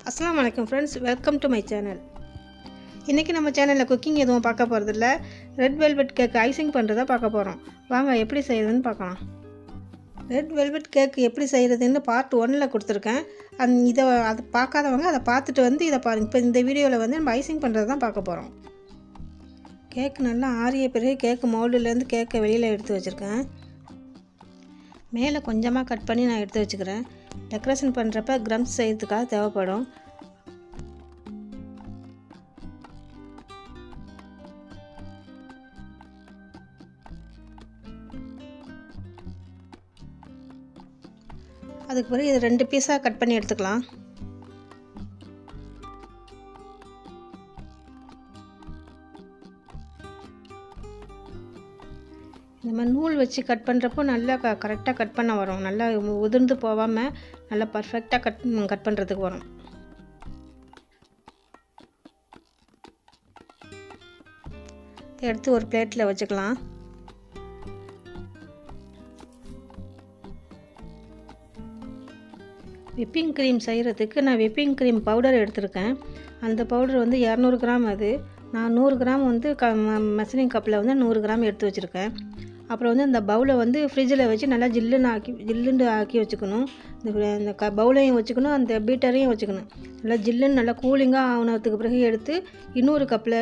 அஸ்ஸலாமு அலைக்கும் friends, welcome to my channel. இன்றைக்கி நம்ம சேனலில் குக்கிங் எதுவும் பார்க்க போகிறதில்ல. ரெட் வெல்வெட் கேக் ஐசிங் பண்ணுறதா பார்க்க போகிறோம். வாங்க எப்படி செய்கிறதுன்னு பார்க்கலாம். ரெட் வெல்வெட் கேக் எப்படி செய்கிறதுன்னு பார்ட் 1ல் கொடுத்துருக்கேன். அதை பார்க்காதவங்க அதை பார்த்துட்டு வந்து இதை பாருங்கள். இப்போ இந்த வீடியோவில் வந்து நம்ம ஐசிங் பண்ணுறது தான் பார்க்க போகிறோம். கேக்கு நல்லா ஆறிய பிறகு கேக்கு மோல்டுலேருந்து கேக்கை வெளியில் எடுத்து வச்சுருக்கேன். மேலே கொஞ்சமாக கட் பண்ணி நான் எடுத்து வச்சுக்கிறேன். டெக்கரேஷன் பண்ணுறப்ப க்ரம்ஸ் செய்கிறதுக்காக தேவைப்படும். அதுக்கு பிறகு இது 2 பீஸாக கட் பண்ணி எடுத்துக்கலாம். இந்த மாதிரி நூல் வச்சு கட் பண்ணுறப்போ நல்லா கரெக்டாக கட் பண்ண வரும். நல்லா உதிர்ந்து போகாமல் நல்லா பர்ஃபெக்டாக கட் பண்ணுறதுக்கு வரும். எடுத்து ஒரு பிளேட்டில் வச்சுக்கலாம். விப்பிங் க்ரீம் செய்கிறதுக்கு நான் விப்பிங் க்ரீம் பவுடர் எடுத்திருக்கேன். அந்த பவுடர் வந்து 200 கிராம். அது நான் 100 கிராம் வந்து மெஷரிங் கப்பில் வந்து 100 கிராம் எடுத்து வச்சுருக்கேன். அப்புறம் வந்து இந்த பவுலை வந்து ஃப்ரிட்ஜில் வச்சு நல்லா ஜில்லுன்னு ஆக்கி வச்சுக்கணும். இந்த பவுலையும் வச்சுக்கணும், அந்த பீட்டரையும் வச்சுக்கணும். நல்லா ஜில்லுன்னு நல்லா கூலிங்காக ஆனதுக்கு பிறகு எடுத்து இன்னொரு கப்பில்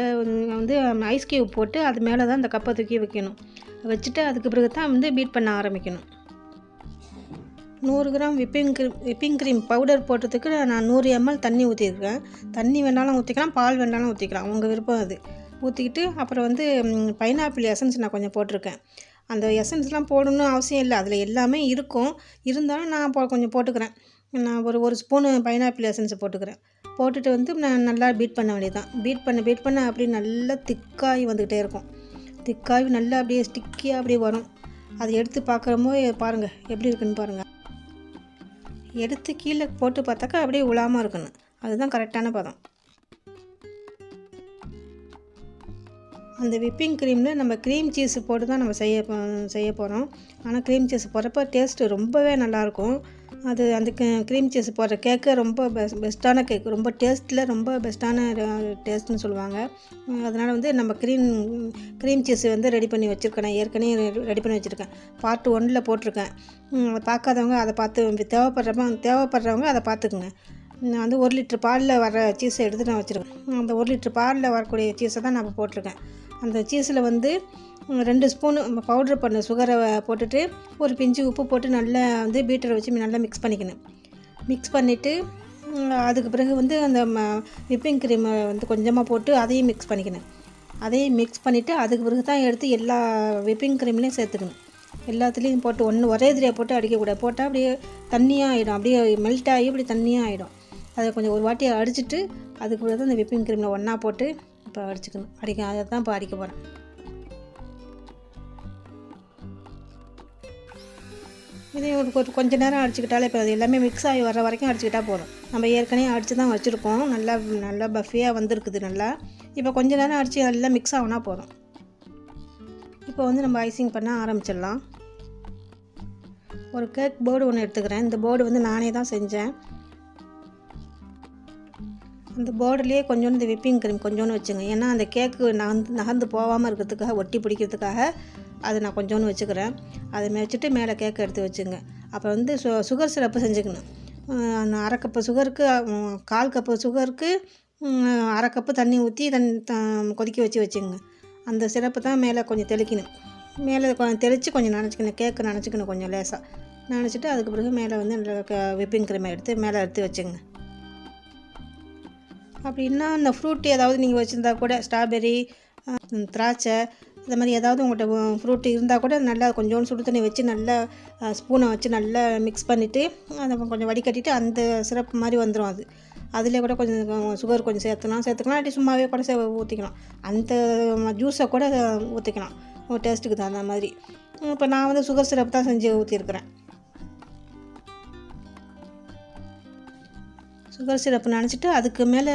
வந்து ஐஸ் கியூப் போட்டு அது மேலே தான் அந்த கப்பை தூக்கி வைக்கணும். வச்சுட்டு அதுக்கு பிறகு தான் வந்து பீட் பண்ண ஆரம்பிக்கணும். 100 கிராம் விப்பிங் க்ரீம் பவுடர் போட்டதுக்கு நான் 100 ml தண்ணி ஊற்றிருக்கேன். தண்ணி வேணாலும் ஊற்றிக்கலாம், பால் வேணாலும் ஊற்றிக்கலாம், உங்கள் விருப்பம் அது. ஊற்றிக்கிட்டு அப்புறம் வந்து பைனாப்பிள் எசன்ஸ் நான் கொஞ்சம் போட்டிருக்கேன். அந்த எசன்ஸ்லாம் போடணும்னு அவசியம் இல்லை, அதில் எல்லாமே இருக்கும். இருந்தாலும் நான் கொஞ்சம் போட்டுக்கிறேன். நான் ஒரு ஸ்பூனு பைனாப்பிள் எசன்ஸ் போட்டுக்கிறேன். போட்டுட்டு வந்து நான் நல்லா பீட் பண்ண வேண்டியதுதான். பீட் பண்ண அப்படியே நல்லா திக்காகி வந்துக்கிட்டே இருக்கும். திக்காகி நல்லா அப்படியே ஸ்டிக்கியாக அப்படியே வரும். அதை எடுத்து பார்க்குறப்போ பாருங்கள் எப்படி இருக்குன்னு பாருங்கள். எடுத்து கீழே போட்டு பார்த்தாக்கா அப்படியே உலாமல் இருக்கணும். அதுதான் கரெக்டான பதம். அந்த விப்பிங் க்ரீமில் நம்ம க்ரீம் சீஸ் போட்டு தான் நம்ம செய்ய போகிறோம். ஆனால் க்ரீம் சீஸ் போடுறப்ப டேஸ்ட்டு ரொம்பவே நல்லாயிருக்கும். அந்த க்ரீம் சீஸ் போடுற கேக்கு ரொம்ப பெஸ்ட்டான கேக், ரொம்ப டேஸ்ட்டில் ரொம்ப பெஸ்ட்டான டேஸ்ட்டுன்னு சொல்லுவாங்க. அதனால் வந்து நம்ம க்ரீம் சீஸ் வந்து ரெடி பண்ணி வச்சுருக்கேன். நான் ஏற்கனவே ரெடி பண்ணி வச்சுருக்கேன். பார்ட் 1ல் போட்டிருக்கேன். பார்க்காதவங்க அதை பார்த்து தேவைப்படுறவங்க அதை பார்த்துக்குங்க. நான் வந்து 1 லிட்டர் பாலில் வர சீஸை எடுத்து நான் வச்சுருக்கேன். அந்த 1 லிட்டர் பாலில் வரக்கூடிய சீஸை தான் நான் போட்டிருக்கேன். அந்த சீஸில் வந்து 2 ஸ்பூனு பவுட்ரு பண்ண சுகரை போட்டுட்டு ஒரு பிஞ்சு உப்பு போட்டு நல்லா வந்து பீட்டரை வச்சு நல்லா மிக்ஸ் பண்ணிக்கணும். மிக்ஸ் பண்ணிவிட்டு அதுக்கு பிறகு வந்து அந்த விப்பிங் க்ரீமை வந்து கொஞ்சமாக போட்டு அதையும் மிக்ஸ் பண்ணிக்கணும். அதையும் மிக்ஸ் பண்ணிவிட்டு அதுக்கு பிறகு தான் எடுத்து எல்லா விப்பிங் க்ரீம்லேயும் சேர்த்துக்கணும். எல்லாத்துலேயும் போட்டு ஒரே இதில் போட்டு அடிக்கக்கூடாது. போட்டால் அப்படியே தண்ணியாக ஆகிடும், அப்படியே மெல்ட் ஆகி அப்படி தண்ணியாக ஆகிடும். அதை கொஞ்சம் ஒரு வாட்டி அடிச்சுட்டு அதுக்கு பிறகு தான் இந்த விப்பிங் க்ரீமில் ஒன்றா போட்டு இப்போ அடிக்கணும். அதை தான் இப்போ அடிக்க போகிறேன். இதே கொஞ்சம் நேரம் அடிச்சுக்கிட்டாலே இப்போ அது எல்லாமே மிக்ஸ் ஆகி வர வரைக்கும் அடிச்சுக்கிட்டால் போதும். நம்ம ஏற்கனவே அடித்து தான் வச்சுருக்கோம். நல்லா பஃபியாக வந்துருக்குது நல்லா. இப்போ கொஞ்சம் நேரம் அடித்து நல்லா மிக்ஸ் ஆகுனா போதும். இப்போ வந்து நம்ம ஐசிங் பண்ண ஆரம்பிச்சிடலாம். ஒரு கேக் போர்டு ஒன்று எடுத்துக்கிறேன். இந்த போர்டு வந்து நானே தான் செஞ்சேன். அந்த போர்டுலேயே கொஞ்சோண்டு இந்த விப்பிங் க்ரீம் கொஞ்சோண்டு வச்சுங்க. ஏன்னா அந்த கேக்கு நகர்ந்து போகாமல் இருக்கிறதுக்காக, ஒட்டி பிடிக்கிறதுக்காக அதை நான் கொஞ்சோண்டு வச்சுக்கிறேன். அதை வச்சுட்டு மேலே கேக்கை எடுத்து வச்சுங்க. அப்புறம் வந்து சுகர் சிரப்பு செஞ்சுக்கணும். 1/2 கப்பு சுகருக்கு 1/4 கப்பு சுகருக்கு 1/2 கப்பு தண்ணி ஊற்றி கொதிக்க வச்சுங்க. அந்த சிரப்பு தான் மேலே கொஞ்சம் தெளிக்கணும். மேலே கொஞ்சம் தெளித்து கொஞ்சம் நனைச்சிக்கணும். கேக்கு நனைச்சிக்கணும் கொஞ்சம் லேசாக நனைச்சிட்டு அதுக்கு பிறகு மேலே வந்து விப்பிங் க்ரீமை எடுத்து மேலே எடுத்து வச்சுங்க. அப்படின்னா இந்த ஃப்ரூட் ஏதாவது நீங்கள் வச்சுருந்தா கூட, ஸ்ட்ராபெரி, திராட்சை, இந்த மாதிரி ஏதாவது உங்கள்கிட்ட ஃப்ரூட் இருந்தால் கூட நல்லா கொஞ்சோண்டு சுடு தண்ணி வச்சு நல்லா ஸ்பூனை வச்சு நல்லா மிக்ஸ் பண்ணிவிட்டு அதை கொஞ்சம் வடிகட்டிட்டு அந்த சிரப்பு மாதிரி வந்துடும். அதிலே கூட கொஞ்சம் சுகர் கொஞ்சம் சேர்த்துக்கலாம். அப்படி சும்மாவே கூட ஊற்றிக்கலாம். அந்த ஜூஸை கூட ஊற்றிக்கலாம் டேஸ்ட்டுக்கு தகுந்த மாதிரி. இப்போ நான் வந்து சுகர் சிரப் தான் செஞ்சு ஊற்றிருக்கிறேன். சுகர் சிரப்பு நினச்சிட்டு அதுக்கு மேலே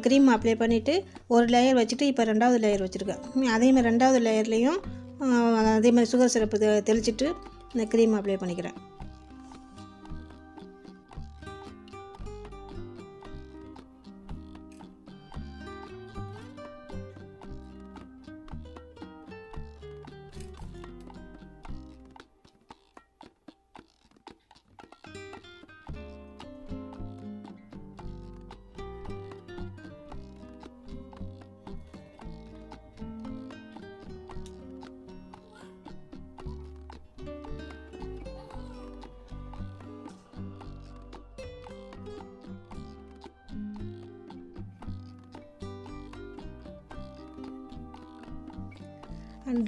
க்ரீம் அப்ளை பண்ணிவிட்டு ஒரு லேயர் வச்சுட்டு இப்போ 2வது லேயர் வச்சுருக்கேன். அதேமாதிரி 2வது லேயர்லேயும் அதேமாதிரி சுகர் சிரப்பு தெளிச்சிட்டு இந்த க்ரீம் அப்ளை பண்ணிக்கிறேன்.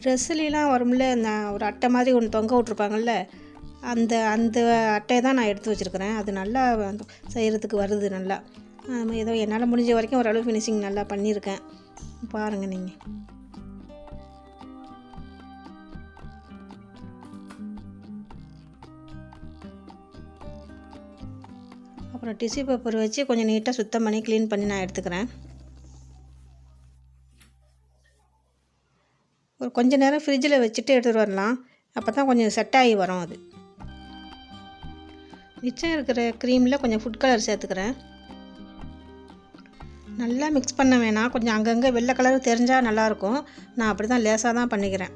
ட்ரெஸ்ஸுலாம் வரும்ல, ஒரு அட்டை மாதிரி ஒன்று தொங்க விட்ருப்பாங்கள்ல, அந்த அந்த அட்டையை தான் நான் எடுத்து வச்சுருக்கிறேன். அது நல்லா செய்கிறதுக்கு வருது நல்லா. ஏதோ என்னால் முடிஞ்ச வரைக்கும் ஓரளவு ஃபினிஷிங் நல்லா பண்ணியிருக்கேன். பாருங்கள் நீங்கள். அப்புறம் டிஷ்யூ பேப்பர் வச்சு கொஞ்சம் நீட்டாக சுத்தம் பண்ணி க்ளீன் பண்ணி நான் எடுத்துக்கிறேன். ஒரு கொஞ்சம் நேரம் ஃப்ரிட்ஜில் வச்சுட்டு எடுத்துகிட்டு வரலாம். அப்போ தான் கொஞ்சம் செட் ஆகி வரும் அது. மிச்சம் இருக்கிற க்ரீமில் கொஞ்சம் ஃபுட் கலர் சேர்த்துக்கிறேன். நல்லா மிக்ஸ் பண்ண வேணாம், கொஞ்சம் அங்கங்கே வெள்ளை கலர் தெரிஞ்சால் நல்லாயிருக்கும். நான் அப்படி தான் லேசாக தான் பண்ணிக்கிறேன்.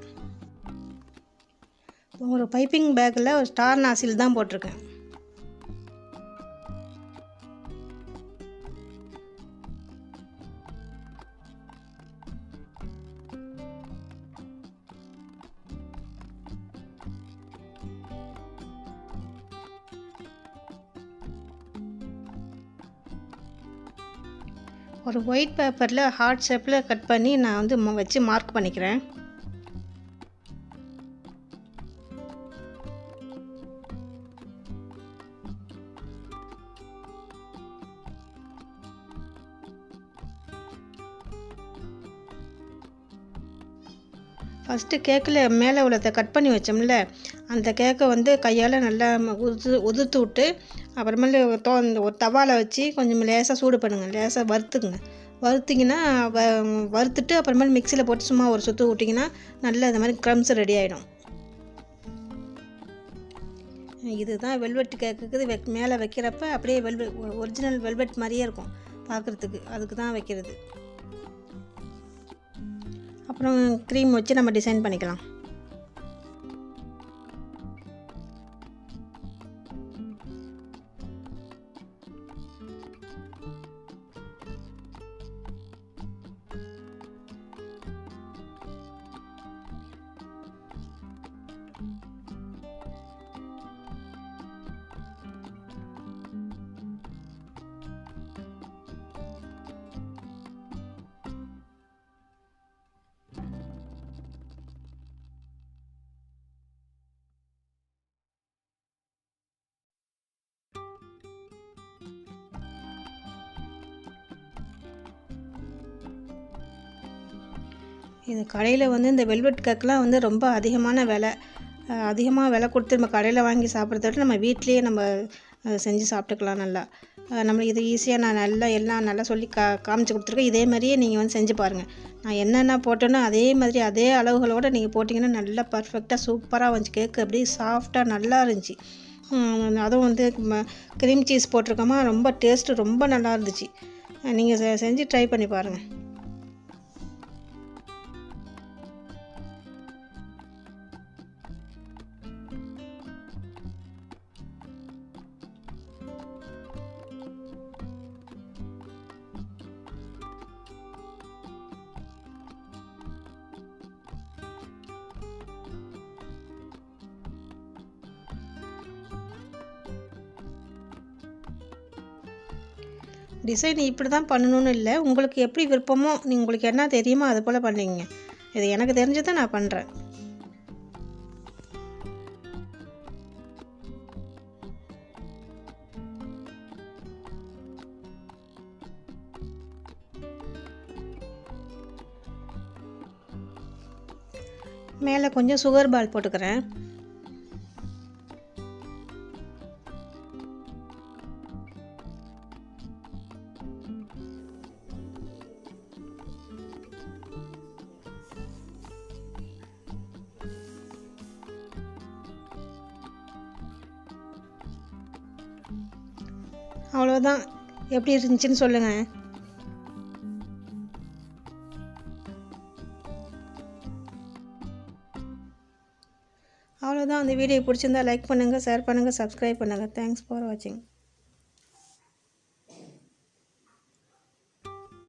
ஒரு பைப்பிங் பேக்கில் ஒரு ஸ்டார் நாசில் தான் போட்டிருக்கேன். ஒரு ஒயிட் பேப்பரில் ஹார்ட் ஷேப்பில் கட் பண்ணி நான் வந்து வச்சு மார்க் பண்ணிக்கிறேன். ஃபஸ்ட்டு கேக்கில் மேலே உள்ளதை கட் பண்ணி வச்சோம்ல, அந்த கேக்கை வந்து கையால் நல்லா உதுத்து விட்டு, அப்புறமேல ஒரு தவாவில் வச்சு கொஞ்சம் லேசாக சூடு பண்ணுங்கள், லேசாக வறுத்துக்குங்க. வறுத்திங்கன்னா வறுத்துட்டு அப்புறமேல் மிக்சியில் போட்டு சும்மா ஒரு சுற்று விட்டிங்கன்னா நல்லா இந்த மாதிரி க்ரம்ஸ் ரெடி ஆகிடும். இதுதான் வெல்வெட் கேக்குக்கு மேலே வைக்கிறப்ப அப்படியே ஒரிஜினல் வெல்வெட் மாதிரியே இருக்கும் பார்க்குறதுக்கு, அதுக்கு தான் வைக்கிறது. அப்புறம் க்ரீம் வச்சு நம்ம டிசைன் பண்ணிக்கலாம். இது கடையில் வந்து இந்த வெல்வெட் கேக்லாம் வந்து ரொம்ப அதிகமாக விலை கொடுத்து நம்ம கடையில் வாங்கி சாப்பிட்றத விட நம்ம வீட்லேயே நம்ம செஞ்சு சாப்பிட்டுக்கலாம் நல்லா. நம்ம இது ஈஸியாக நான் எல்லாம் நல்லா சொல்லி காமிச்சு கொடுத்துருக்கேன். இதே மாதிரியே நீங்கள் வந்து செஞ்சு பாருங்கள். நான் என்னென்ன போட்டேனோ அதே மாதிரி அதே அளவுகளோடு நீங்கள் போட்டிங்கன்னா நல்லா பர்ஃபெக்டாக சூப்பராக வந்துச்சு. கேக்கு அப்படியே சாஃப்டாக நல்லா இருந்துச்சு. அதுவும் வந்து க்ரீம் சீஸ் போட்டிருக்கோமா, ரொம்ப டேஸ்ட்டு ரொம்ப நல்லா இருந்துச்சு. நீங்கள் செஞ்சு ட்ரை பண்ணி பாருங்கள். டிசைன் இப்படி தான் பண்ணணும்னு இல்லை, உங்களுக்கு எப்படி விருப்பமோ, உங்களுக்கு என்ன தெரியுமோ அது போல் பண்ணிங்க. இது எனக்கு தெரிஞ்சதை நான் பண்ணுறேன். மேலே கொஞ்சம் சுகர் பால் போட்டுக்கிறேன். அவ்வளோதான். எப்படி இருந்துச்சுன்னு சொல்லுங்கள். அவ்வளோதான். அந்த வீடியோ பிடிச்சிருந்தா லைக் பண்ணுங்கள், ஷேர் பண்ணுங்கள், சப்ஸ்கிரைப் பண்ணுங்கள். தேங்க்ஸ் ஃபார் வாட்சிங்.